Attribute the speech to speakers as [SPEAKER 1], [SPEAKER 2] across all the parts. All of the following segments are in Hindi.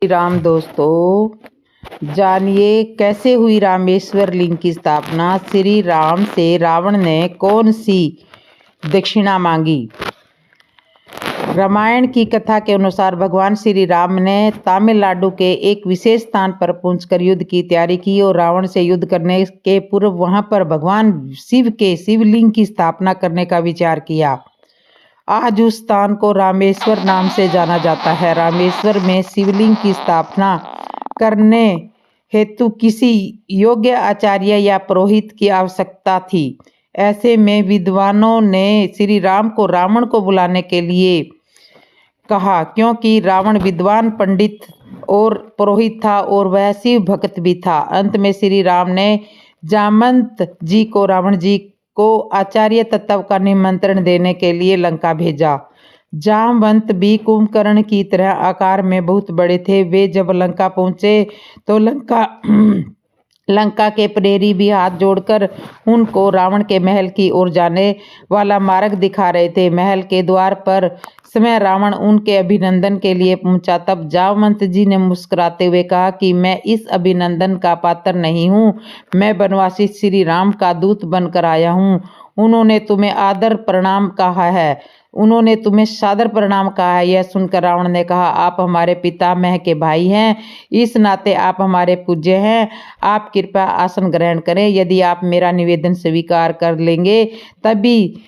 [SPEAKER 1] राम दोस्तों, जानिए कैसे हुई रामेश्वर लिंग की स्थापना। श्री राम से रावण ने कौन सी दक्षिणा मांगी। रामायण की कथा के अनुसार भगवान श्री राम ने तमिलनाडु के एक विशेष स्थान पर पहुंचकर युद्ध की तैयारी की और रावण से युद्ध करने के पूर्व वहां पर भगवान शिव के शिवलिंग की स्थापना करने का विचार किया। आज उस स्थान को रामेश्वर नाम से जाना जाता है। रामेश्वर में शिवलिंग की स्थापना करने हेतु किसी योग्य आचार्य या पुरोहित की आवश्यकता थी। ऐसे में विद्वानों ने श्री राम को रावण को बुलाने के लिए कहा, क्योंकि रावण विद्वान पंडित और पुरोहित था और वह शिव भक्त भी था। अंत में श्री राम ने जामवंत जी को रावण जी को आचार्य तत्व का निमंत्रण देने के लिए लंका भेजा। जामवंत भी कुंभकर्ण की तरह आकार में बहुत बड़े थे। वे जब लंका पहुंचे तो लंका के प्रहरी भी हाथ जोड़कर उनको रावण के महल की ओर जाने वाला मार्ग दिखा रहे थे। महल के द्वार पर समय रावण उनके अभिनंदन के लिए पहुंचा। तब जामवंत जी ने मुस्कुराते हुए कहा कि मैं इस अभिनंदन का पात्र नहीं हूँ, मैं बनवासी श्री राम का दूत बनकर आया हूँ। उन्होंने तुम्हें सादर प्रणाम कहा है। यह सुनकर रावण ने कहा, आप हमारे पितामह के भाई हैं, इस नाते आप हमारे पूज्य हैं। आप कृपया आसन ग्रहण करें। यदि आप मेरा निवेदन स्वीकार कर लेंगे तभी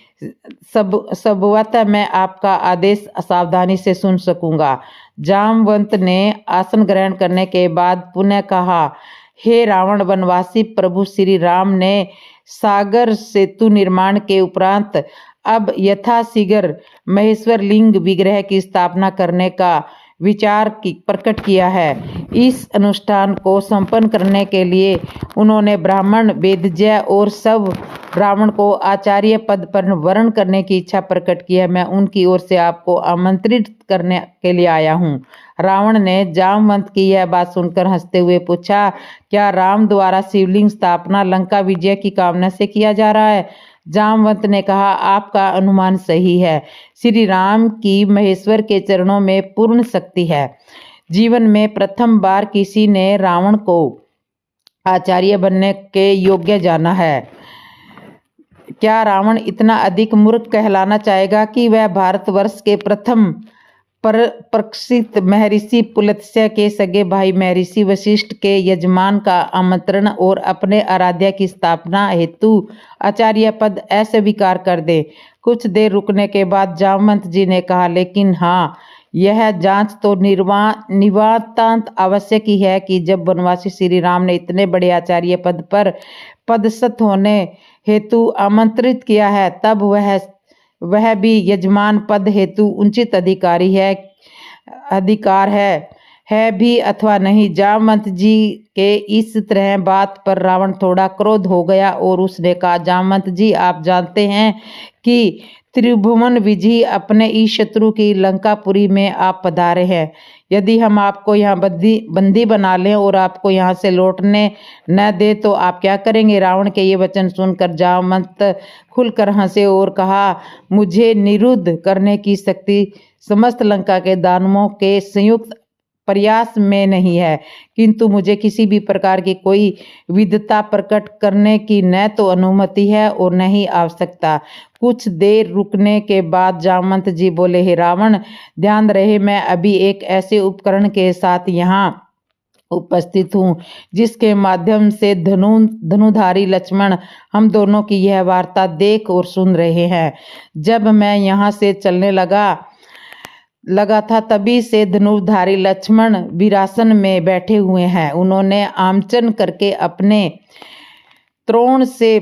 [SPEAKER 1] संभवतः मैं आपका आदेश सावधानी से सुन सकूंगा। जामवंत ने आसन ग्रहण करने के बाद पुनः कहा, हे रावण वनवासी प्रभु श्री राम ने सागर सेतु निर्माण के उपरांत अब यथाशीघ्र महेश्वर लिंग विग्रह की स्थापना करने का विचार प्रकट किया है। इस अनुष्ठान को संपन्न करने के लिए उन्होंने ब्राह्मण वेदज्ञ और सब रावण को आचार्य पद पर वरण करने की इच्छा प्रकट की है। मैं उनकी ओर से आपको आमंत्रित करने के लिए आया हूँ। रावण ने जामवंत की यह बात सुनकर हंसते हुए पूछा, क्या राम द्वारा शिवलिंग स्थापना लंका विजय की कामना से किया जा रहा है। जामवंत ने कहा, आपका अनुमान सही है। श्री राम की महेश्वर के चरणों में पूर्ण शक्ति है। जीवन में प्रथम बार किसी ने रावण को आचार्य बनने के योग्य जाना है। क्या रावण इतना अधिक मूर्ख कहलाना चाहेगा कि वह भारतवर्ष के प्रथम प्रशिक्षित महर्षि पुलत्स्य के सगे भाई महर्षि वशिष्ठ के यजमान का आमंत्रण और अपने आराध्य की स्थापना हेतु आचार्य पद अस्वीकार कर दे। कुछ देर रुकने के बाद जामवंत जी ने कहा, लेकिन हाँ, यह जांच तो निवातांत आवश्यक ही है कि जब वनवासी श्री राम ने इतने बड़े आचार्य पद पर पदस्थ होने हेतु आमंत्रित किया है, तब वह भी यजमान पद हेतु उचित अधिकार है भी अथवा नहीं। जामवंत जी के इस तरह बात पर रावण थोड़ा क्रोध हो गया और उसने कहा, जामवंत जी, आप जानते हैं कि त्रिभुवन विजयी अपने इस शत्रु की लंकापुरी में आप पधारे हैं। यदि हम आपको यहाँ बंदी बना लें और आपको यहाँ से लौटने न दे तो आप क्या करेंगे। रावण के ये वचन सुनकर जामवंत खुलकर हंसे और कहा, मुझे निरुद्ध करने की शक्ति समस्त लंका के दानवों के संयुक्त प्रयास में नहीं है, किंतु मुझे किसी भी प्रकार की कोई विद्वता प्रकट करने की न तो अनुमति है और न ही आवश्यकता। कुछ देर रुकने के बाद जामवंत जी बोले, हे रावण, ध्यान रहे, मैं अभी एक ऐसे उपकरण के साथ यहाँ उपस्थित हूँ जिसके माध्यम से धनुधारी लक्ष्मण हम दोनों की यह वार्ता देख और सुन रहे हैं। जब मैं यहाँ से चलने लगा था तभी से धनुर्धारी लक्ष्मण वीरासन में बैठे हुए हैं। उन्होंने आमचन करके अपने त्रोण से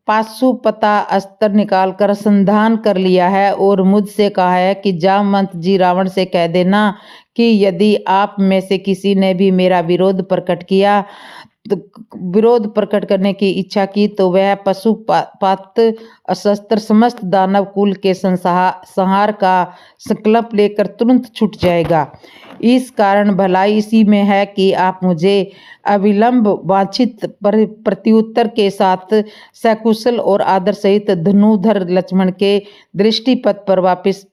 [SPEAKER 1] पाशुपता अस्त्र निकालकर संधान कर लिया है और मुझसे कहा है कि जामवंत जी, रावण से कह देना कि यदि आप में से किसी ने भी मेरा विरोध प्रकट करने की इच्छा की तो वह पशुपात अशस्त्र समस्त दानव कुल के संहार का संकल्प लेकर तुरंत छूट जाएगा। इस कारण भलाई इसी में है कि आप मुझे अविलंब वांछित प्रत्युत्तर के साथ सकुशल और आदर सहित धनुधर लक्ष्मण के दृष्टिपथ पर वापस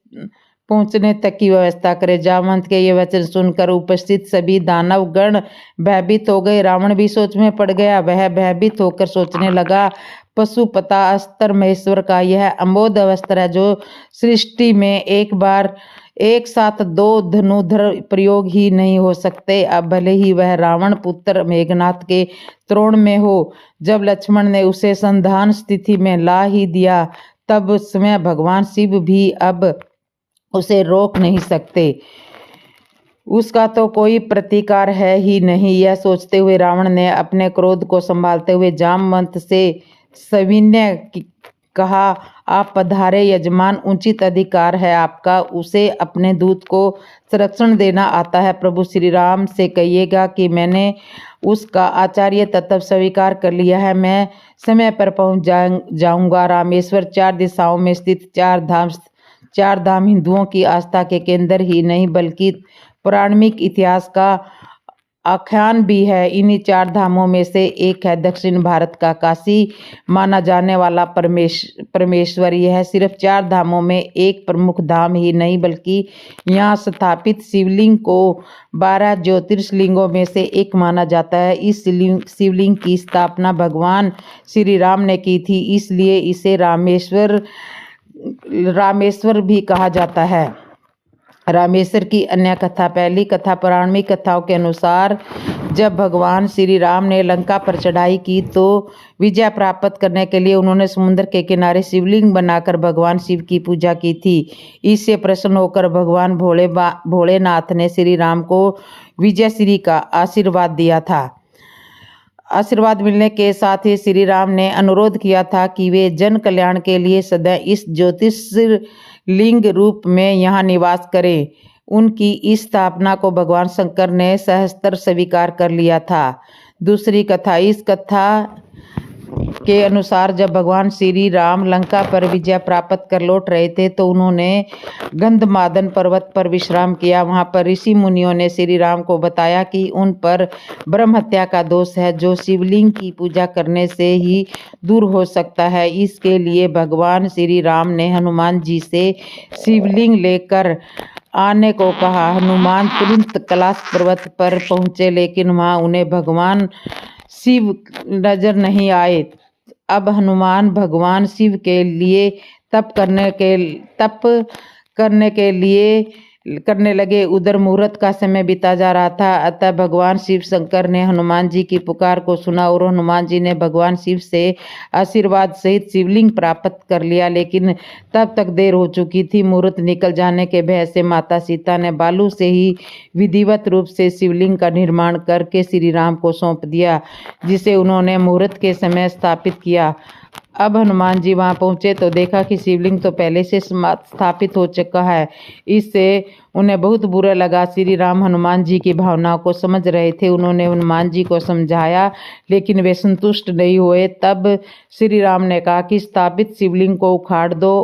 [SPEAKER 1] पहुंचने तक की व्यवस्था करे। जामवंत के ये वचन सुनकर उपस्थित सभी दानव गण भयभीत हो गए। रावण भी सोच में पड़ गया। वह भयभीत होकर सोचने लगा, पशुपता अस्त्र महेश्वर का यह अमोघ अस्त्र है जो सृष्टि में एक साथ दो धनुधर प्रयोग ही नहीं हो सकते। अब भले ही वह रावण पुत्र मेघनाथ के त्रोण में हो। जब लक्ष्मण ने उसे संधान स्थिति में ला ही दिया तब स्वयं भगवान शिव भी अब उसे रोक नहीं सकते। उसका तो कोई प्रतिकार है ही नहीं। यह सोचते हुए रावण ने अपने क्रोध को संभालते हुए जामवंत से सविनय कहा, आप पधारे यजमान, उचित अधिकार है आपका। उसे अपने दूत को संरक्षण देना आता है। प्रभु श्री राम से कहिएगा कि मैंने उसका आचार्य तत्व स्वीकार कर लिया है। मैं समय पर पहुंच जाऊंगा। रामेश्वर 4 दिशाओं में स्थित 4 धाम हिंदुओं की आस्था के केंद्र ही नहीं बल्कि पौराणिक इतिहास का आख्यान भी है। इन्हीं 4 धामों में से एक है दक्षिण भारत का काशी माना जाने वाला परमेश्वर। यह सिर्फ 4 धामों में एक प्रमुख धाम ही नहीं बल्कि यहाँ स्थापित शिवलिंग को 12 ज्योतिर्लिंगों में से एक माना जाता है। इस शिवलिंग की स्थापना भगवान श्री राम ने की थी, इसलिए इसे रामेश्वर भी कहा जाता है। रामेश्वर की अन्य कथा। पहली कथा पौराणिक कथाओं के अनुसार जब भगवान श्री राम ने लंका पर चढ़ाई की तो विजय प्राप्त करने के लिए उन्होंने समुद्र के किनारे शिवलिंग बनाकर भगवान शिव की पूजा की थी। इससे प्रसन्न होकर भगवान भोलेनाथ ने श्री राम को विजय श्री का आशीर्वाद दिया था। आशीर्वाद मिलने के साथ ही श्री राम ने अनुरोध किया था कि वे जन कल्याण के लिए सदा इस ज्योतिर्लिंग रूप में यहाँ निवास करें। उनकी इस स्थापना को भगवान शंकर ने सहस्त्र स्वीकार कर लिया था। दूसरी कथा। इस कथा के अनुसार जब भगवान श्री राम लंका पर विजय प्राप्त कर लौट रहे थे तो उन्होंने गंधमादन पर्वत पर विश्राम किया। वहां पर ऋषि मुनियों ने श्री राम को बताया कि उन पर ब्रह्म हत्या का दोष है जो शिवलिंग की पूजा करने से ही दूर हो सकता है। इसके लिए भगवान श्री राम ने हनुमान जी से शिवलिंग लेकर आने को कहा। हनुमान तुरंत कैलाश पर्वत पर पहुंचे लेकिन वहां उन्हें भगवान शिव नजर नहीं आए। अब हनुमान भगवान शिव के लिए तप करने लगे। उधर मुहूर्त का समय बीता जा रहा था। अतः भगवान शिव शंकर ने हनुमान जी की पुकार को सुना और हनुमान जी ने भगवान शिव से आशीर्वाद सहित शिवलिंग प्राप्त कर लिया, लेकिन तब तक देर हो चुकी थी। मुहूर्त निकल जाने के भय से माता सीता ने बालू से ही विधिवत रूप से शिवलिंग का निर्माण करके श्री राम को सौंप दिया, जिसे उन्होंने मुहूर्त के समय स्थापित किया। अब हनुमान जी वहां पहुंचे तो देखा कि शिवलिंग तो पहले से स्थापित हो चुका है। इससे उन्हें बहुत बुरा लगा। श्री राम हनुमान जी की भावनाओं को समझ रहे थे। उन्होंने हनुमान जी को समझाया लेकिन वे संतुष्ट नहीं हुए। तब श्री राम ने कहा कि स्थापित शिवलिंग को उखाड़ दो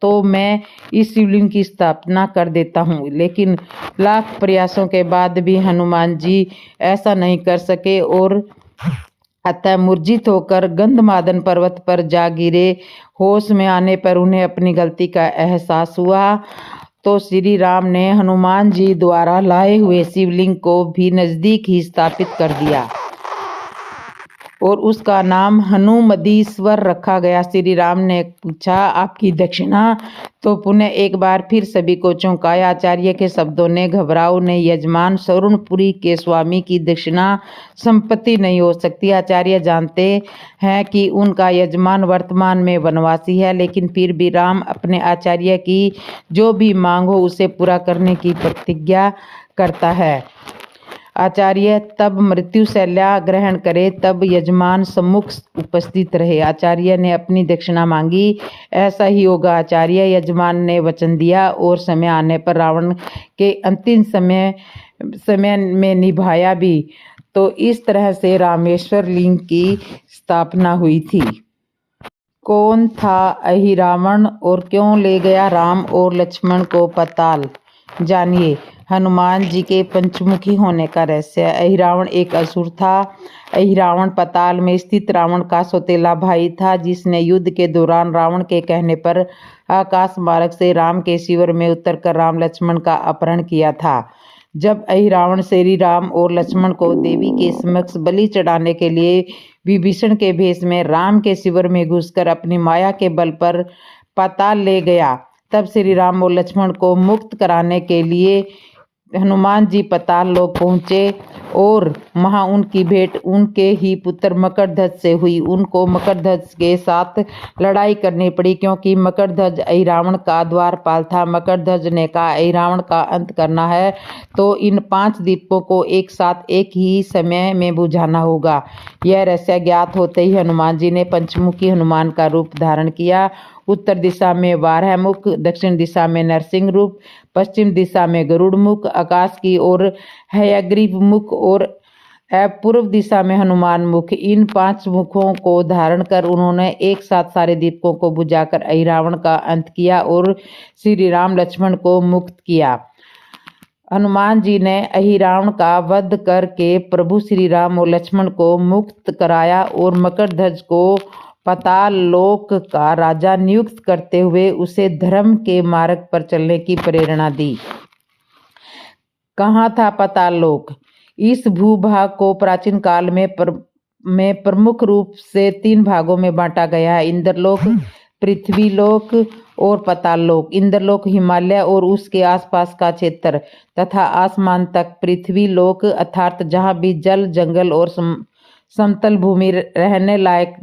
[SPEAKER 1] तो मैं इस शिवलिंग की स्थापना कर देता हूँ। लेकिन लाख प्रयासों के बाद भी हनुमान जी ऐसा नहीं कर सके और अतः मूर्छित होकर गंधमादन पर्वत पर जा गिरे। होश में आने पर उन्हें अपनी गलती का एहसास हुआ तो श्री राम ने हनुमान जी द्वारा लाए हुए शिवलिंग को भी नजदीक ही स्थापित कर दिया और उसका नाम हनुमदीश्वर रखा गया। श्री राम ने पूछा, आपकी दक्षिणा? तो पुनः एक बार फिर सभी को चौंकाया। आचार्य के शब्दों ने घबराओ नहीं यजमान, सौरणपुरी के स्वामी की दक्षिणा संपत्ति नहीं हो सकती। आचार्य जानते हैं कि उनका यजमान वर्तमान में वनवासी है, लेकिन फिर भी राम अपने आचार्य की जो भी मांग हो उसे पूरा करने की प्रतिज्ञा करता है। आचार्य तब मृत्युशैया ग्रहण करे तब यजमान सम्मुख उपस्थित रहे। आचार्य ने अपनी दक्षिणा मांगी। ऐसा ही होगा आचार्य, यजमान ने वचन दिया और समय आने पर रावण के अंतिम समय में निभाया भी। तो इस तरह से रामेश्वर लिंग की स्थापना हुई थी। कौन था अहिरावण और क्यों ले गया राम और लक्ष्मण को पाताल? जानिए। हनुमान जी के पंचमुखी होने का रहस्य। अहिरावण एक असुर था। अहिरावण पाताल में स्थित रावण का सौतेला भाई था, जिसने युद्ध के दौरान रावण के कहने पर आकाश मार्ग से राम के शिविर में उतरकर राम लक्ष्मण का अपहरण किया था। जब अहिरावण श्री राम और लक्ष्मण को देवी के समक्ष बलि चढ़ाने के लिए विभीषण के भेष में राम के शिविर में घुसकर अपनी माया के बल पर पाताल ले गया, तब श्री राम और लक्ष्मण को मुक्त कराने के लिए हनुमान जी पाताल लोक पहुँचे और वहाँ उनकी भेंट उनके ही पुत्र मकरध्वज से हुई। उनको मकरध्वज के साथ लड़ाई करनी पड़ी, क्योंकि मकरध्वज अहिरावण का द्वारपाल था। मकरध्वज ने कहा, अहिरावण का अंत करना है तो इन 5 दीपों को एक साथ एक ही समय में बुझाना होगा। यह रहस्य ज्ञात होते ही हनुमान जी ने पंचमुखी हनुमान का रूप धारण किया। उत्तर दिशा में 12 मुख, दक्षिण दिशा में नरसिंह रूप, पश्चिम दिशा में गरुड़ मुख, आकाश की ओर हयग्रीव मुख और पूर्व दिशा में हनुमान मुख। इन 5 मुखों को धारण कर उन्होंने एक साथ सारे दीपकों को बुझाकर अहिरावण का अंत किया और श्री राम लक्ष्मण को मुक्त किया। हनुमान जी ने अहिरावण का वध करके प्रभु श्री राम और लक्ष्मण को मुक्त कराया और मकरध्वज को पाताल लोक का राजा नियुक्त करते हुए उसे धर्म के मार्ग पर चलने की प्रेरणा दी। कहाँ था पाताल लोक? इस भूभाग को प्राचीन काल में प्रमुख रूप से 3 भागों में बांटा गया है: इंद्रलोक, पृथ्वीलोक और पाताल लोक। इंद्रलोक हिमालय और उसके आसपास का क्षेत्र तथा आसमान तक, पृथ्वीलोक अर्थात जहाँ भी जल, जंगल और समतल भूमि रहने लायक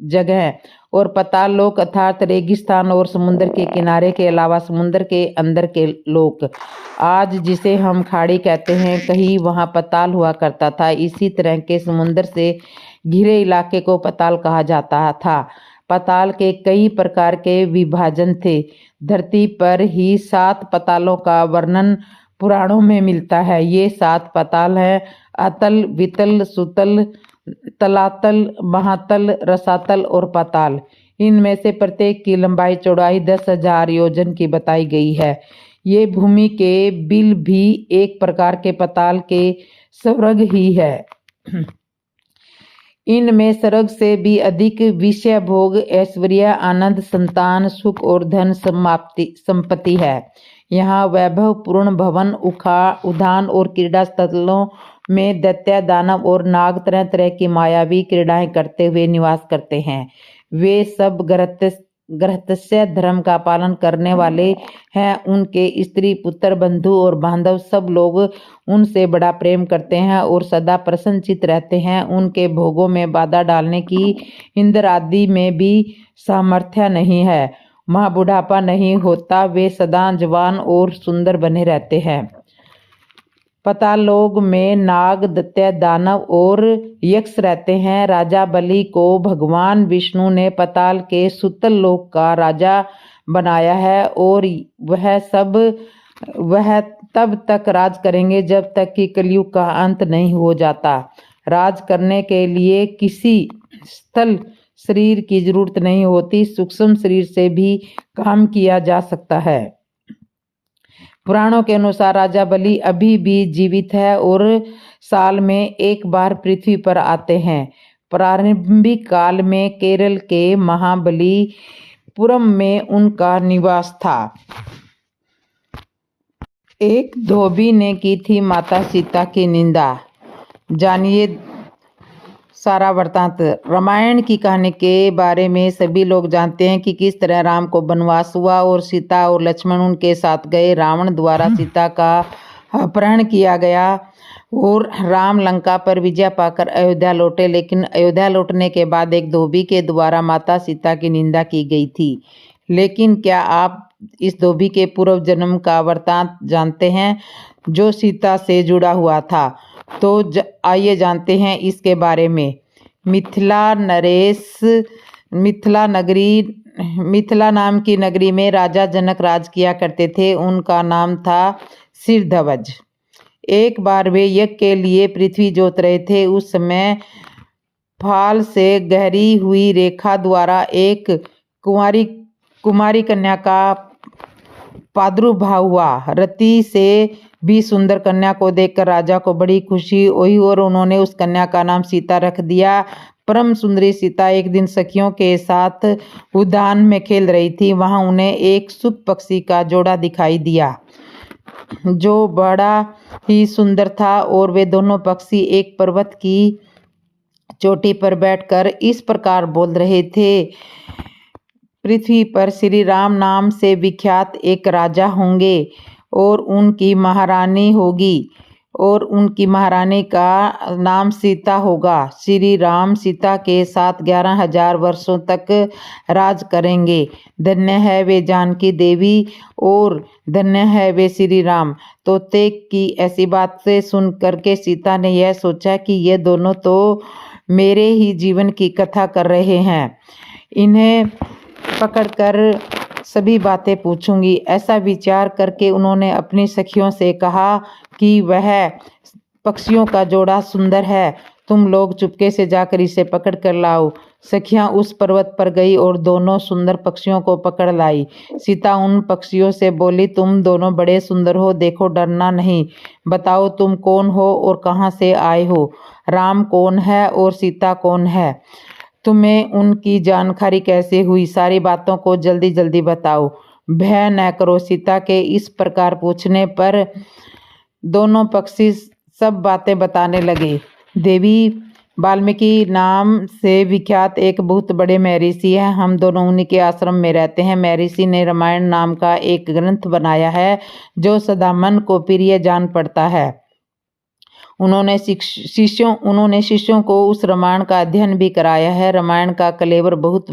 [SPEAKER 1] जगह, और पाताल लोक अर्थात रेगिस्तान और समुद्र के किनारे के अलावा समुद्र के अंदर के लोक। आज जिसे हम खाड़ी कहते हैं, कहीं वहाँ पाताल हुआ करता था। इसी तरह के समुद्र से घिरे इलाके को पाताल कहा जाता था। पाताल के कई प्रकार के विभाजन थे। धरती पर ही 7 पातालों का वर्णन पुराणों में मिलता है। ये 7 पाताल हैं: अतल, वितल, सुतल, तलातल, महातल, रसातल और पाताल। इनमें से प्रत्येक की लंबाई चौड़ाई 10,000 योजन की बताई गई है। ये भूमि के बिल भी एक प्रकार के पाताल के स्वर्ग ही है। इनमें स्वर्ग से भी अधिक विषय भोग, ऐश्वर्य, आनंद, संतान, सुख और धन संपत्ति है। यहाँ वैभव पूर्ण भवन, उद्यान और क्रीड़ा स्थलों में दैत्य, दानव और नाग तरह तरह की मायावी क्रीड़ाएं करते हुए निवास करते हैं। वे सब गृहस्थ्य धर्म का पालन करने वाले हैं। उनके स्त्री, पुत्र, बंधु और बांधव सब लोग उनसे बड़ा प्रेम करते हैं और सदा प्रसन्नचित्त रहते हैं। उनके भोगों में बाधा डालने की इंद्र आदि में भी सामर्थ्य नहीं है। वहाँ बुढ़ापा नहीं होता। वे सदा जवान और सुंदर बने रहते हैं। पाताल लोक में नाग, दैत्य, दानव और यक्ष रहते हैं। राजा बलि को भगवान विष्णु ने पाताल के सुतल लोक का राजा बनाया है और वह तब तक राज करेंगे जब तक कि कलयुग का अंत नहीं हो जाता। राज करने के लिए किसी स्थल शरीर की जरूरत नहीं होती। सूक्ष्म शरीर से भी काम किया जा सकता है। पुराणों के अनुसार राजा बलि अभी भी जीवित है और साल में एक बार पृथ्वी पर आते हैं। प्रारंभिक काल में केरल के महाबलीपुरम में उनका निवास था। एक धोबी ने की थी माता सीता की निंदा। जानिए सारा वृत्तांत। रामायण की कहानी के बारे में सभी लोग जानते हैं कि किस तरह राम को वनवास हुआ और सीता और लक्ष्मण उनके साथ गए। रावण द्वारा सीता का अपहरण किया गया और राम लंका पर विजय पाकर अयोध्या लौटे। लेकिन अयोध्या लौटने के बाद एक धोबी के द्वारा माता सीता की निंदा की गई थी। लेकिन क्या आप इस धोबी के पूर्व जन्म का वृत्तांत जानते हैं जो सीता से जुड़ा हुआ था? तो आइए जानते हैं इसके बारे में। मिथिला नाम की नगरी में राजा जनक राज किया करते थे। उनका नाम था सिरध्वज। एक बार वे यज्ञ के लिए पृथ्वी जोत रहे थे। उस समय फाल से गहरी हुई रेखा द्वारा एक कुमारी कन्या का प्रादुर्भाव हुआ। रति से भी सुंदर कन्या को देखकर राजा को बड़ी खुशी हुई और उन्होंने उस कन्या का नाम सीता रख दिया। परम सुंदरी सीता एक दिन सखियों के साथ उद्यान में खेल रही थी। वहां उन्हें एक सुख पक्षी का जोड़ा दिखाई दिया जो बड़ा ही सुंदर था और वे दोनों पक्षी एक पर्वत की चोटी पर बैठकर इस प्रकार बोल रहे थे। पृथ्वी पर श्री राम नाम से विख्यात एक राजा होंगे और उनकी महारानी होगी और उनकी महारानी का नाम सीता होगा। श्री राम सीता के साथ 11,000 वर्षों तक राज करेंगे। धन्य है वे जानकी देवी और धन्य है वे श्री राम। तोते की ऐसी बातें सुन करके सीता ने यह सोचा कि ये दोनों तो मेरे ही जीवन की कथा कर रहे हैं, इन्हें पकड़कर सभी बातें पूछूंगी। ऐसा विचार करके उन्होंने अपनी सखियों से कहा कि वह पक्षियों का जोड़ा सुंदर है, तुम लोग चुपके से जाकर इसे पकड़ कर लाओ। सखियां उस पर्वत पर गई और दोनों सुंदर पक्षियों को पकड़ लाई। सीता उन पक्षियों से बोली, तुम दोनों बड़े सुंदर हो, देखो डरना नहीं। बताओ तुम कौन हो और कहाँ से आए हो? राम कौन है और सीता कौन है? तुम्हें उनकी जानकारी कैसे हुई? सारी बातों को जल्दी जल्दी बताओ, भय न करो। सीता के इस प्रकार पूछने पर दोनों पक्षी सब बातें बताने लगे। देवी, वाल्मीकि नाम से विख्यात एक बहुत बड़े महर्षि है, हम दोनों उन्हीं के आश्रम में रहते हैं। महर्षि ने रामायण नाम का एक ग्रंथ बनाया है जो सदा मन को प्रिय जान पड़ता है। उन्होंने शिष्यों को उस रामायण का अध्ययन भी कराया है। रामायण का कलेवर बहुत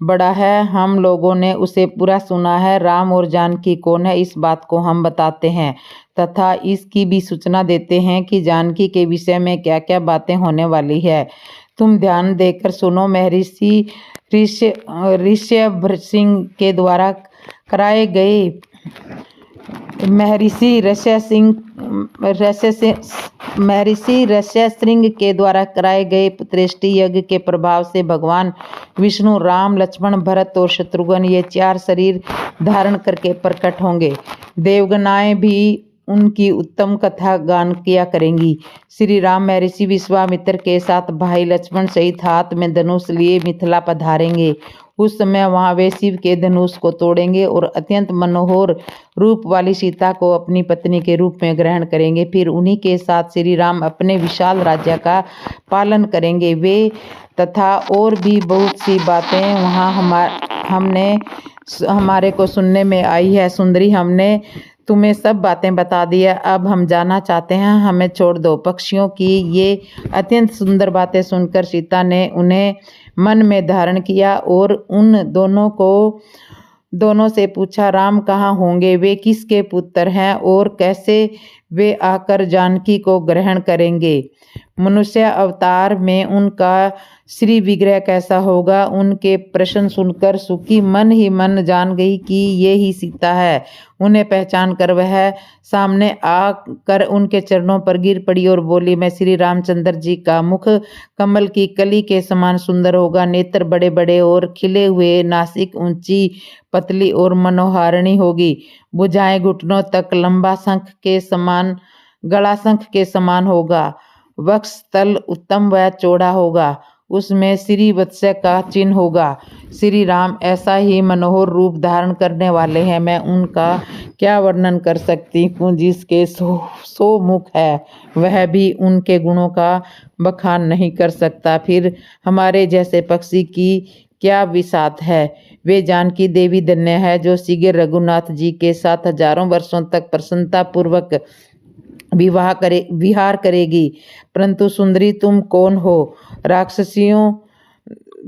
[SPEAKER 1] बड़ा है, हम लोगों ने उसे पूरा सुना है। राम और जानकी कौन है, इस बात को हम बताते हैं तथा इसकी भी सूचना देते हैं कि जानकी के विषय में क्या क्या बातें होने वाली है। तुम ध्यान देकर सुनो। महर्षि ऋष्यभृंग के द्वारा कराए गए महर्षि ऋष्यशृंग के द्वारा कराए गए पुत्रेष्टि यज्ञ के प्रभाव से भगवान विष्णु राम, लक्ष्मण, भरत और शत्रुघ्न ये 4 शरीर धारण करके प्रकट होंगे। देवगणाएं भी उनकी उत्तम कथा गान किया करेंगी। श्री राम महर्षि विश्वामित्र के साथ भाई लक्ष्मण सहित हाथ में धनुष लिए मिथिला पधारेंगे। उस समय वहां वे शिव के धनुष को तोड़ेंगे और अत्यंत मनोहर रूप वाली सीता को अपनी पत्नी के रूप में ग्रहण करेंगे। फिर उन्हीं के साथ श्री राम अपने विशाल राज्य का पालन करेंगे। वे तथा और भी बहुत सी बातें वहाँ हमारे को सुनने में आई है। सुंदरी, हमने तुम्हें सब बातें बता दी है, अब हम जाना चाहते हैं, हमें छोड़ दो। पक्षियों की ये अत्यंत सुंदर बातें सुनकर सीता ने उन्हें मन में धारण किया और उन दोनों से पूछा, राम कहाँ होंगे, वे किसके पुत्र हैं और कैसे वे आकर जानकी को ग्रहण करेंगे? मनुष्य अवतार में उनका श्री विग्रह कैसा होगा? उनके प्रश्न सुनकर सुखी मन ही मन जान गई कि ये ही सीता है। उन्हें पहचान कर वह सामने आकर उनके चरणों पर गिर पड़ी और बोली, मैं श्री रामचंद्र जी का मुख कमल की कली के समान सुंदर होगा, नेत्र बड़े बड़े और खिले हुए, नासिक ऊंची पतली और मनोहारिणी होगी, भुजाएं घुटनों तक, लंबा शंख के समान, गला शंख के समान होगा, वक्षस्थल उत्तम व चौड़ा होगा, उसमें श्री वत्स का चिन्ह होगा। श्री राम ऐसा ही मनोहर रूप धारण करने वाले हैं, मैं उनका क्या वर्णन कर सकती हूँ। जिसके 100 मुख है वह भी उनके गुणों का बखान नहीं कर सकता। फिर हमारे जैसे पक्षी की क्या विसात है। वे जानकी देवी धन्य है जो शीघ्र रघुनाथ जी के साथ हजारों वर्षों तक प्रसन्नता पूर्वक विहार करेगी। परंतु सुंदरी, तुम कौन हो?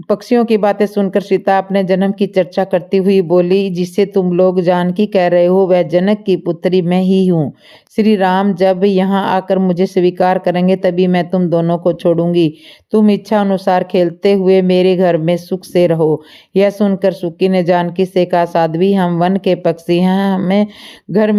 [SPEAKER 1] पक्षियों की बातें सुनकर सीता अपने जन्म की चर्चा करती हुई बोली, जिसे तुम लोग जानकी कह रहे हो वह जनक की पुत्री मैं ही हूँ। श्री राम जब यहाँ आकर मुझे स्वीकार करेंगे तभी मैं तुम दोनों को छोड़ूंगी। तुम इच्छा अनुसार खेलते हुए मेरे घर में सुख से रहो। यह सुनकर सुकी ने जानकी से कहा, साध्वी, हम वन के पक्षी हैं, हमें घर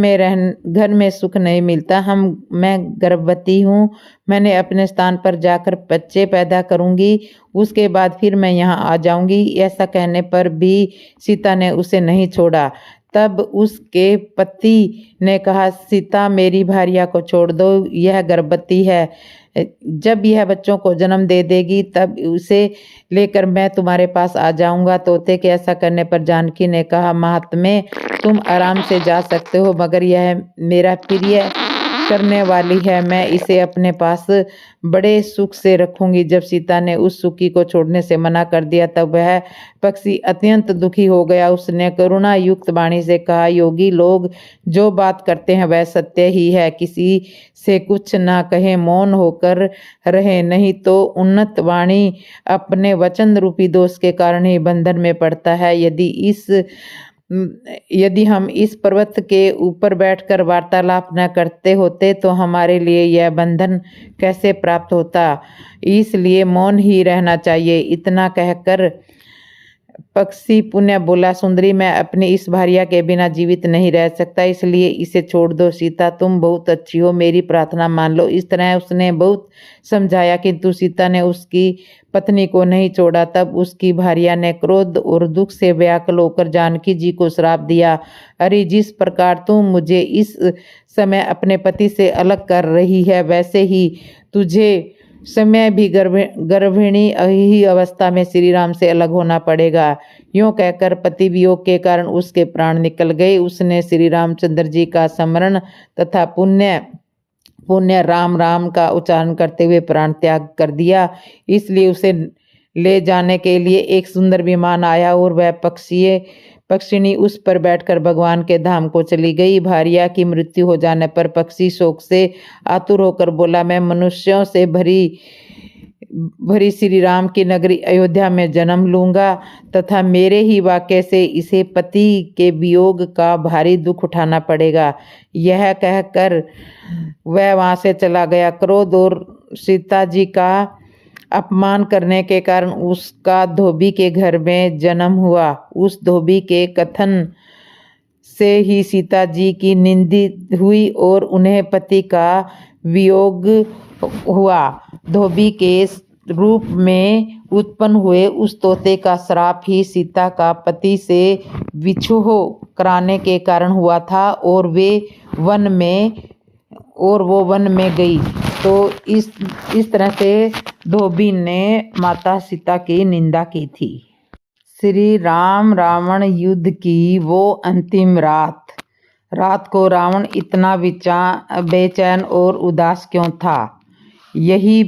[SPEAKER 1] में सुख नहीं मिलता। मैं गर्भवती हूँ, मैंने अपने स्थान पर जाकर बच्चे पैदा करूंगी, उसके बाद फिर मैं यहाँ आ जाऊंगी। ऐसा कहने पर भी सीता ने उसे नहीं छोड़ा। तब उसके पति ने कहा, सीता मेरी भार्या को छोड़ दो, यह गर्भवती है। जब यह बच्चों को जन्म दे देगी तब उसे लेकर मैं तुम्हारे पास आ जाऊंगा। तोते के ऐसा करने पर जानकी ने कहा, महात्मे तुम आराम से जा सकते हो, मगर यह मेरा प्रिय करने वाली है, मैं इसे अपने पास बड़े सुख से रखूंगी। जब सीता ने उस सुखी को छोड़ने से मना कर दिया तब वह पक्षी अत्यंत दुखी हो गया। उसने करुणा युक्त वाणी से कहा, योगी लोग जो बात करते हैं वह सत्य ही है, किसी से कुछ ना कहे, मौन होकर रहे, नहीं तो उन्नत वाणी अपने वचन रूपी दोष के कारण ही बंधन में पड़ता है। यदि हम इस पर्वत के ऊपर बैठकर वार्तालाप न करते होते तो हमारे लिए यह बंधन कैसे प्राप्त होता, इसलिए मौन ही रहना चाहिए। इतना कहकर पक्षी पुण्य बोला, सुंदरी मैं अपनी इस भार्या के बिना जीवित नहीं रह सकता, इसलिए इसे छोड़ दो। सीता तुम बहुत अच्छी हो, मेरी प्रार्थना मान लो। इस तरह उसने बहुत समझाया, किंतु सीता ने उसकी पत्नी को नहीं छोड़ा। तब उसकी भार्या ने क्रोध और दुख से व्याकुल होकर जानकी जी को श्राप दिया, अरे जिस प्रकार तुम मुझे इस समय अपने पति से अलग कर रही है, वैसे ही तुझे समय भी गर्भिणी ही अवस्था में श्री राम से अलग होना पड़ेगा। यूं कहकर पति वियोग के कारण उसके प्राण निकल गए। उसने श्री रामचंद्र जी का स्मरण तथा पुण्य राम राम का उच्चारण करते हुए प्राण त्याग कर दिया। इसलिए उसे ले जाने के लिए एक सुंदर विमान आया और वह पक्षिणी उस पर बैठकर भगवान के धाम को चली गई। भार्या की मृत्यु हो जाने पर पक्षी शोक से आतुर होकर बोला, मैं मनुष्यों से भरी श्री राम की नगरी अयोध्या में जन्म लूंगा तथा मेरे ही वाक्य से इसे पति के वियोग का भारी दुख उठाना पड़ेगा। यह कहकर वह वहां से चला गया। क्रोध और सीता जी का अपमान करने के कारण उसका धोबी के घर में जन्म हुआ। उस धोबी के कथन से ही सीता जी की निंदा हुई और उन्हें पति का वियोग हुआ। धोबी के रूप में उत्पन्न हुए उस तोते का श्राप ही सीता का पति से विछोह कराने के कारण हुआ था और वो वन में गई। तो इस तरह से धोबी ने माता सीता की निंदा की थी। श्री राम रावण युद्ध की वो अंतिम रात को रावण इतना बेचैन और उदास क्यों था? यही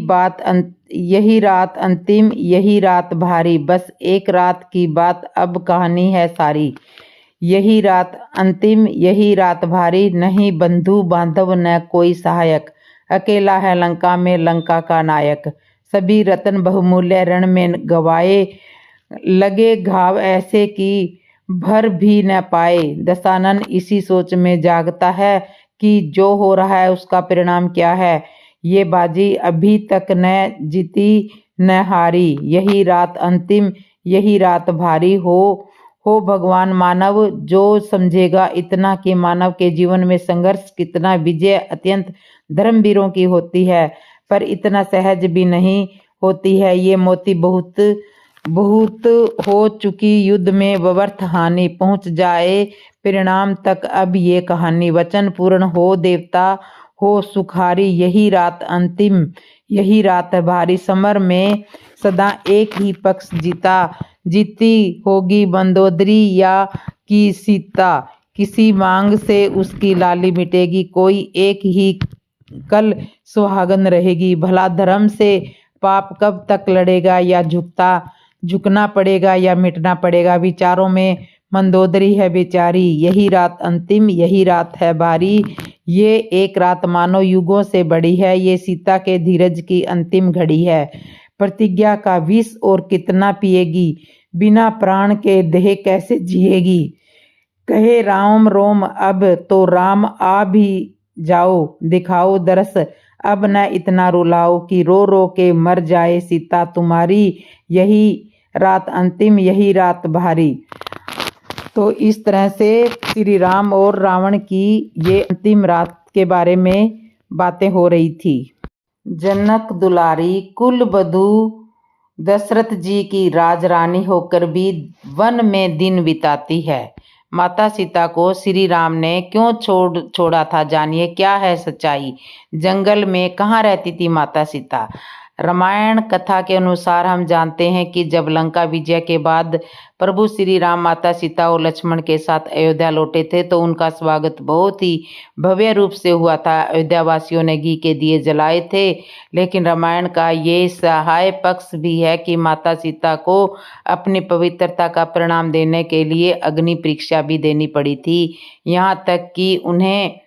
[SPEAKER 1] रात अंतिम, यही रात भारी, बस एक रात की बात अब कहानी है सारी। यही रात अंतिम, यही रात भारी, नहीं बंधु बांधव न कोई सहायक, अकेला है लंका में लंका का नायक। सभी रत्न बहुमूल्य रण में गवाए, लगे घाव ऐसे कि भर भी न पाए। दशानन इसी सोच में जागता है कि जो हो रहा है उसका परिणाम क्या है। ये बाजी अभी तक न जीती न हारी, यही रात अंतिम, यही रात भारी। हो भगवान मानव जो समझेगा इतना कि मानव के जीवन में संघर्ष कितना विजय अत्यंत धर्मवीरों की होती है, पर इतना सहज भी नहीं होती है। ये मोती बहुत हो चुकी युद्ध में व्यर्थ हानि, पहुंच जाए परिणाम तक अब ये कहानी। वचन पूर्ण हो देवता हो सुखारी, यही रात अंतिम, यही रात भारी। समर में सदा एक ही पक्ष जीती होगी मंदोदरी या की सीता, किसी मांग से उसकी लाली मिटेगी, कोई एक ही कल सुहागन रहेगी। भला धर्म से पाप कब तक लड़ेगा, या झुकना पड़ेगा या मिटना पड़ेगा। विचारों में मंदोदरी है बेचारी, यही रात अंतिम, यही रात है भारी। ये एक रात मानो युगों से बड़ी है, ये सीता के धीरज की अंतिम घड़ी है। प्रतिज्ञा का विष और कितना पिएगी, बिना प्राण के देह कैसे जिएगी। कहे राम रोम अब तो राम आ भी जाओ, दिखाओ दरस अब न इतना रुलाओ, कि रो रो के मर जाए सीता तुम्हारी, यही रात अंतिम, यही रात भारी। तो इस तरह से श्री राम और रावण की ये अंतिम रात के बारे में बातें हो रही थी। जनक दुलारी कुल बधू दशरथ जी की राजरानी होकर भी वन में दिन बिताती है। माता सीता को श्री राम ने क्यों छोड़ा था, जानिए क्या है सच्चाई। जंगल में कहाँ रहती थी माता सीता। रामायण कथा के अनुसार हम जानते हैं कि जब लंका विजय के बाद प्रभु श्री राम माता सीता और लक्ष्मण के साथ अयोध्या लौटे थे तो उनका स्वागत बहुत ही भव्य रूप से हुआ था। अयोध्या वासियों ने घी के दिए जलाए थे। लेकिन रामायण का ये सहाय पक्ष भी है कि माता सीता को अपनी पवित्रता का परिणाम देने के लिए अग्नि परीक्षा भी देनी पड़ी थी। यहाँ तक कि उन्हें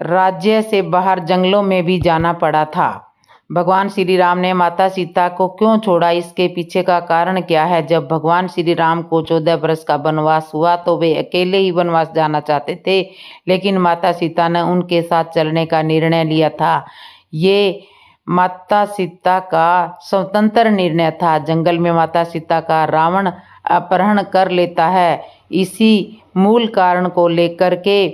[SPEAKER 1] राज्य से बाहर जंगलों में भी जाना पड़ा था। भगवान श्री राम ने माता सीता को क्यों छोड़ा, इसके पीछे का कारण क्या है। जब भगवान श्री राम को 14 वर्ष का वनवास हुआ तो वे अकेले ही वनवास जाना चाहते थे, लेकिन माता सीता ने उनके साथ चलने का निर्णय लिया था। ये माता सीता का स्वतंत्र निर्णय था। जंगल में माता सीता का रावण अपहरण कर लेता है। इसी मूल कारण को लेकर के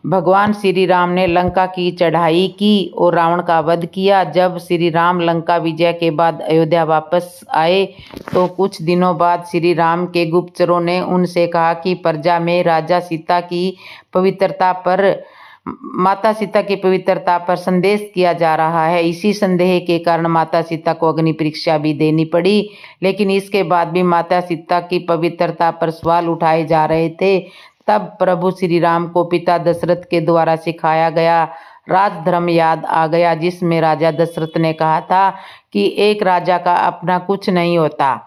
[SPEAKER 1] भगवान श्री राम ने लंका की चढ़ाई की और रावण का वध किया। जब श्री राम लंका विजय के बाद अयोध्या वापस आए तो कुछ दिनों बाद श्री राम के गुप्तचरों ने उनसे कहा कि प्रजा में राजा सीता की पवित्रता पर माता सीता की पवित्रता पर संदेश किया जा रहा है। इसी संदेह के कारण माता सीता को अग्नि परीक्षा भी देनी पड़ी। लेकिन इसके बाद भी माता सीता की पवित्रता पर सवाल उठाए जा रहे थे। तब प्रभु श्री राम को पिता दशरथ के द्वारा सिखाया गया राजधर्म याद आ गया, जिसमें राजा दशरथ ने कहा था कि एक राजा का अपना कुछ नहीं होता,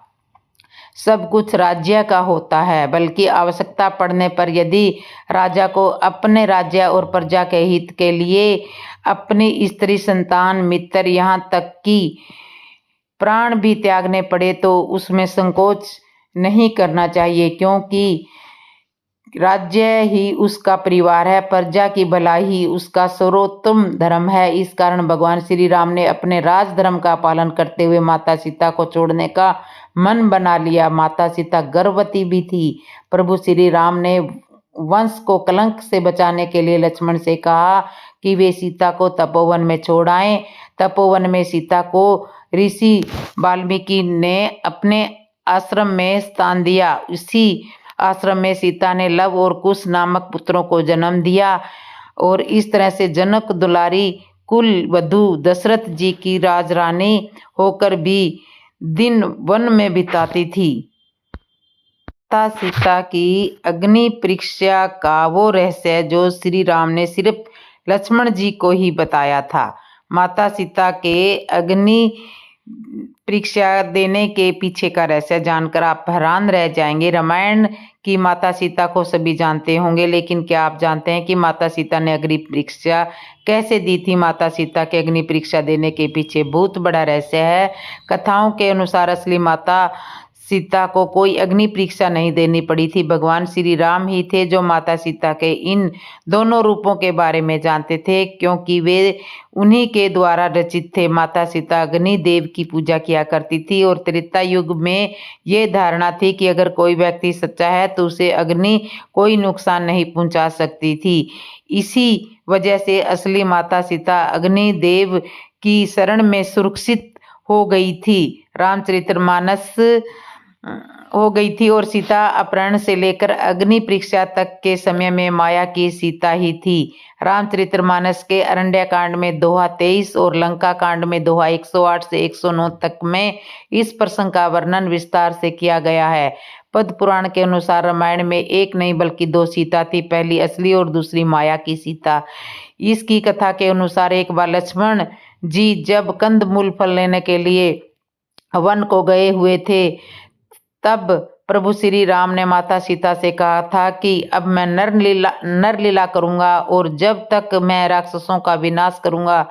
[SPEAKER 1] सब कुछ राज्य का होता है। बल्कि आवश्यकता पड़ने पर यदि राजा को अपने राज्य और प्रजा के हित के लिए अपनी स्त्री, संतान, मित्र, यहाँ तक कि प्राण भी त्यागने पड़े तो उसमें संकोच नहीं करना चाहिए, क्योंकि राज्य ही उसका परिवार है, प्रजा की भलाई ही उसका सर्वोत्तम धर्म है। इस कारण भगवान श्री राम ने अपने राजधर्म का पालन करते हुए माता सीता को छोड़ने का मन बना लिया। माता सीता गर्भवती भी थी। प्रभु श्री राम ने वंश को कलंक से बचाने के लिए लक्ष्मण से कहा कि वे सीता को तपोवन में छोड़ आएं। तपोवन में सीता को ऋषि वाल्मीकि ने अपने आश्रम में स्थान दिया। इसी आश्रम में सीता ने लव और कुश नामक पुत्रों को जन्म दिया और इस तरह से जनक दुलारी कुल वधु दशरथ जी की राजरानी होकर भी दिन वन में बिताती थी। माता सीता की अग्नि परीक्षा का वो रहस्य जो श्री राम ने सिर्फ लक्ष्मण जी को ही बताया था। माता सीता के अग्नि परीक्षा देने के पीछे का रहस्य जानकर आप हैरान रह जाएंगे। रामायण की माता सीता को सभी जानते होंगे, लेकिन क्या आप जानते हैं कि माता सीता ने अग्नि परीक्षा कैसे दी थी। माता सीता के अग्नि परीक्षा देने के पीछे बहुत बड़ा रहस्य है। कथाओं के अनुसार असली माता सीता को कोई अग्नि परीक्षा नहीं देनी पड़ी थी। भगवान श्री राम ही थे जो माता सीता के इन दोनों रूपों के बारे में जानते थे, क्योंकि वे उन्हीं के द्वारा रचित थे। माता सीता अग्नि देव की पूजा किया करती थी और त्रेता युग में ये धारणा थी कि अगर कोई व्यक्ति सच्चा है तो उसे अग्नि कोई नुकसान नहीं पहुंचा सकती थी। इसी वजह से असली माता सीता अग्नि देव की शरण में सुरक्षित हो गई थी, रामचरितमानस हो गई थी और सीता अपहरण से लेकर अग्नि परीक्षा तक के समय में माया की सीता ही थी। रामचरितमानस के अरण्य कांड में दोहा 23 और लंका कांड में दोहा 108 से 109 तक में इस प्रसंग का वर्णन विस्तार से किया गया है। पद्म पुराण के अनुसार रामायण में एक नहीं बल्कि 2 सीता थी, पहली असली और दूसरी माया की सीता। इसकी कथा के अनुसार एक बार लक्ष्मण जी जब कंदमूल फल लेने के लिए वन को गए हुए थे तब प्रभु श्री राम ने माता सीता से कहा था कि अब मैं नरलीला करूंगा और जब तक मैं राक्षसों का विनाश करूंगा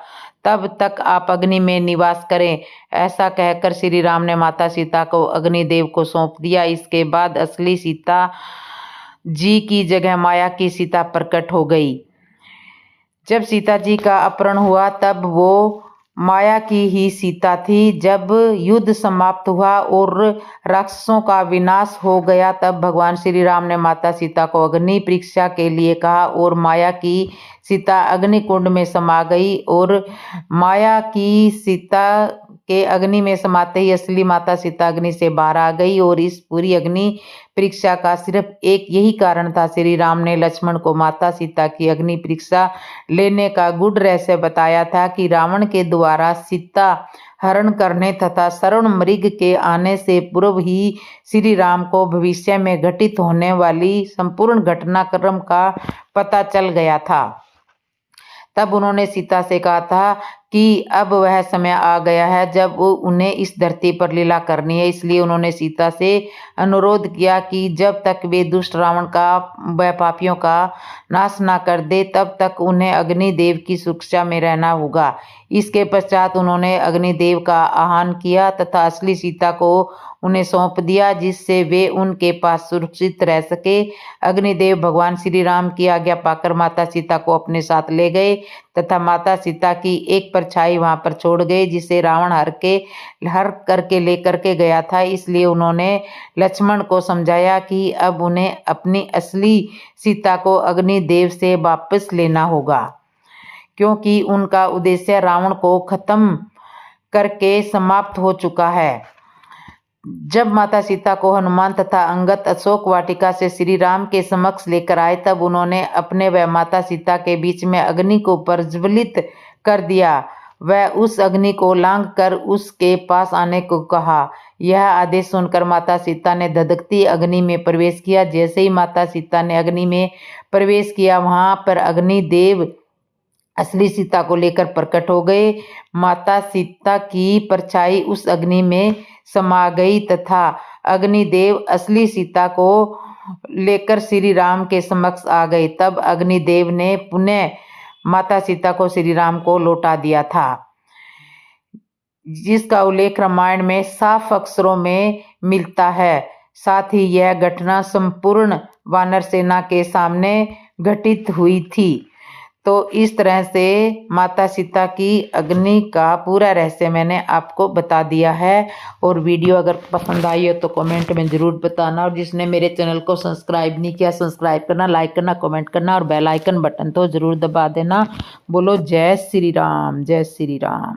[SPEAKER 1] तब तक आप अग्नि में निवास करें। ऐसा कहकर श्री राम ने माता सीता को अग्निदेव को सौंप दिया। इसके बाद असली सीता जी की जगह माया की सीता प्रकट हो गई। जब सीता जी का अपहरण हुआ तब वो माया की ही सीता थी। जब युद्ध समाप्त हुआ और राक्षसों का विनाश हो गया तब भगवान श्री राम ने माता सीता को अग्नि परीक्षा के लिए कहा और माया की सीता अग्निकुंड में समा गई और माया की सीता के अग्नि में समाते ही असली माता सीता अग्नि से बाहर आ गई। और इस पूरी अग्नि परीक्षा का सिर्फ एक यही कारण था। श्री राम ने लक्ष्मण को माता सीता की अग्नि परीक्षा लेने का गूढ़ रहस्य बताया था कि रावण के द्वारा सीता हरण करने तथा श्रवण मृग के आने से पूर्व ही श्री राम को भविष्य में घटित होने वाली संपूर्ण घटनाक्रम का पता चल गया था। तब उन्होंने सीता से कहा था कि अब वह समय आ गया है जब उन्हें इस धरती पर लीला करनी है। इसलिए उन्होंने सीता से अनुरोध किया कि जब तक वे दुष्ट रावण का व पापियों का नाश ना कर दे तब तक उन्हें अग्निदेव की सुरक्षा में रहना होगा। इसके पश्चात उन्होंने अग्निदेव का आह्वान किया तथा असली सीता को उन्हें सौंप दिया जिससे वे उनके पास सुरक्षित रह सके। अग्निदेव भगवान श्री राम की आज्ञा पाकर माता सीता को अपने साथ ले गए तथा माता सीता की एक परछाई वहां पर छोड़ गए जिसे रावण हर करके लेकर के गया था। इसलिए उन्होंने लक्ष्मण को समझाया कि अब उन्हें अपनी असली सीता को अग्निदेव से वापस लेना होगा, क्योंकि उनका उद्देश्य रावण को खत्म करके समाप्त हो चुका है। जब माता सीता को हनुमान तथा अंगद अशोक वाटिका से श्री राम के समक्ष लेकर आए तब उन्होंने अपने व माता सीता के बीच में अग्नि को प्रज्वलित कर दिया। वह उस अग्नि को लांघ कर उसके पास आने को कहा। यह आदेश सुनकर माता सीता ने धधकती अग्नि में प्रवेश किया। जैसे ही माता सीता ने अग्नि में प्रवेश किया वहां पर अग्निदेव असली सीता को लेकर प्रकट हो गए। माता सीता की परछाई उस अग्नि में समा गई तथा अग्निदेव असली सीता को लेकर श्री राम के समक्ष आ गए। तब अग्निदेव ने पुनः माता सीता को श्री राम को लौटा दिया था, जिसका उल्लेख रामायण में साफ अक्षरों में मिलता है। साथ ही यह घटना संपूर्ण वानर सेना के सामने घटित हुई थी। तो इस तरह से माता सीता की अग्नि का पूरा रहस्य मैंने आपको बता दिया है। और वीडियो अगर पसंद आई हो तो कमेंट में ज़रूर बताना। और जिसने मेरे चैनल को सब्सक्राइब नहीं किया सब्सक्राइब करना, लाइक करना, कमेंट करना और बेल आइकन बटन तो ज़रूर दबा देना। बोलो जय श्री राम, जय श्री राम।